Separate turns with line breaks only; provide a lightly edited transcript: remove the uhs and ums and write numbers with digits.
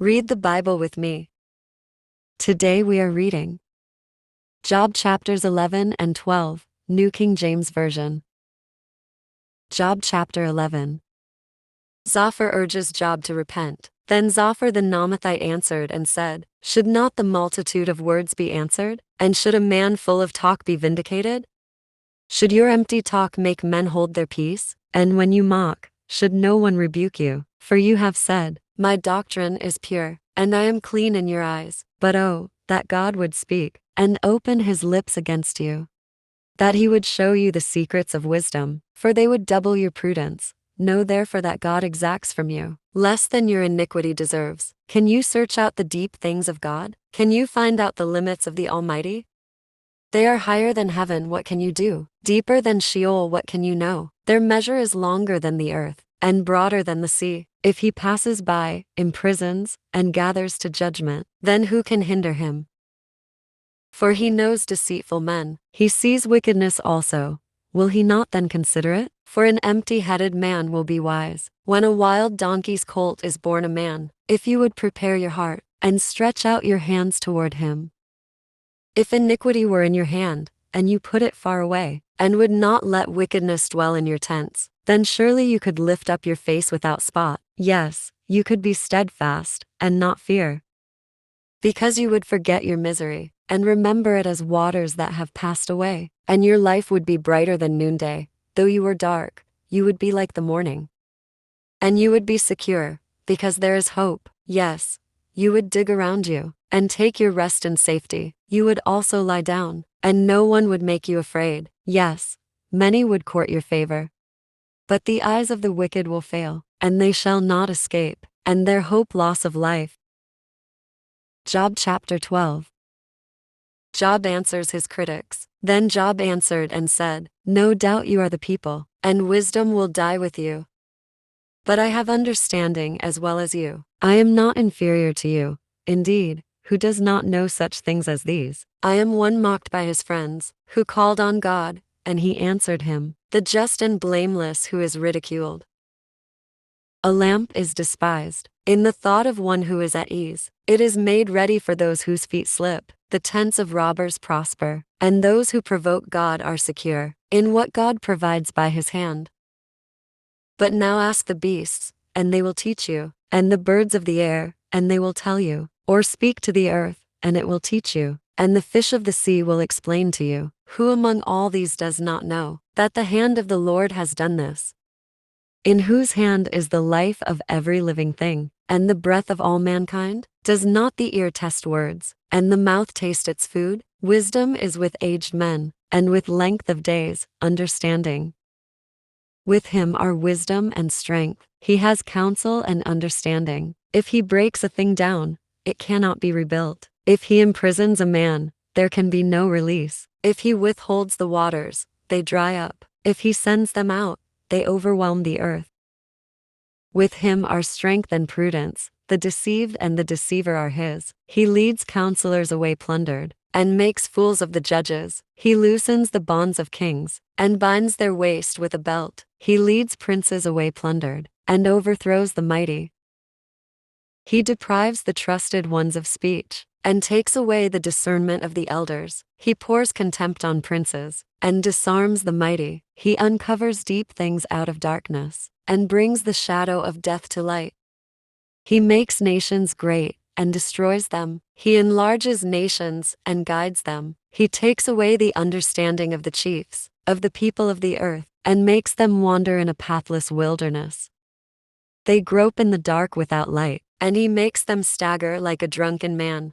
Read the Bible with me. Today we are reading Job chapters 11 and 12, New King James Version. Job chapter 11. Zophar urges Job to repent. Then Zophar the Naamathite answered and said, Should not the multitude of words be answered? And should a man full of talk be vindicated? Should your empty talk make men hold their peace? And when you mock, should no one rebuke you? For you have said, My doctrine is pure, and I am clean in your eyes. But oh, that God would speak, and open his lips against you. That he would show you the secrets of wisdom, for they would double your prudence. Know therefore that God exacts from you less than your iniquity deserves. Can you search out the deep things of God? Can you find out the limits of the Almighty? They are higher than heaven, what can you do? Deeper than Sheol, what can you know? Their measure is longer than the earth, and broader than the sea. If he passes by, imprisons, and gathers to judgment, then who can hinder him? For he knows deceitful men, he sees wickedness also. Will he not then consider it? For an empty-headed man will be wise. When a wild donkey's colt is born a man, if you would prepare your heart, and stretch out your hands toward him. If iniquity were in your hand, and you put it far away, and would not let wickedness dwell in your tents, then surely you could lift up your face without spot. Yes, you could be steadfast, and not fear. Because you would forget your misery, and remember it as waters that have passed away, and your life would be brighter than noonday. Though you were dark, you would be like the morning. And you would be secure, because there is hope. Yes, you would dig around you, and take your rest in safety. You would also lie down, and no one would make you afraid. Yes, many would court your favor. But the eyes of the wicked will fail, and they shall not escape, and their hope loss of life. Job chapter 12. Job answers his critics. Then Job answered and said, No doubt you are the people, and wisdom will die with you. But I have understanding as well as you. I am not inferior to you. Indeed, who does not know such things as these? I am one mocked by his friends, who called on God, and he answered him, the just and blameless who is ridiculed. A lamp is despised in the thought of one who is at ease. It is made ready for those whose feet slip. The tents of robbers prosper, and those who provoke God are secure in what God provides by his hand. But now ask the beasts, and they will teach you, and the birds of the air, and they will tell you, or speak to the earth, and it will teach you, and the fish of the sea will explain to you. Who among all these does not know that the hand of the Lord has done this? In whose hand is the life of every living thing, and the breath of all mankind? Does not the ear test words, and the mouth taste its food? Wisdom is with aged men, and with length of days, understanding. With him are wisdom and strength. He has counsel and understanding. If he breaks a thing down, it cannot be rebuilt. If he imprisons a man, there can be no release. If he withholds the waters, they dry up. If he sends them out, they overwhelm the earth. With him are strength and prudence. The deceived and the deceiver are his. He leads counselors away plundered, and makes fools of the judges. He loosens the bonds of kings, and binds their waist with a belt. He leads princes away plundered, and overthrows the mighty. He deprives the trusted ones of speech, and takes away the discernment of the elders. He pours contempt on princes, and disarms the mighty. He uncovers deep things out of darkness, and brings the shadow of death to light. He makes nations great, and destroys them. He enlarges nations, and guides them. He takes away the understanding of the chiefs, of the people of the earth, and makes them wander in a pathless wilderness. They grope in the dark without light, and he makes them stagger like a drunken man.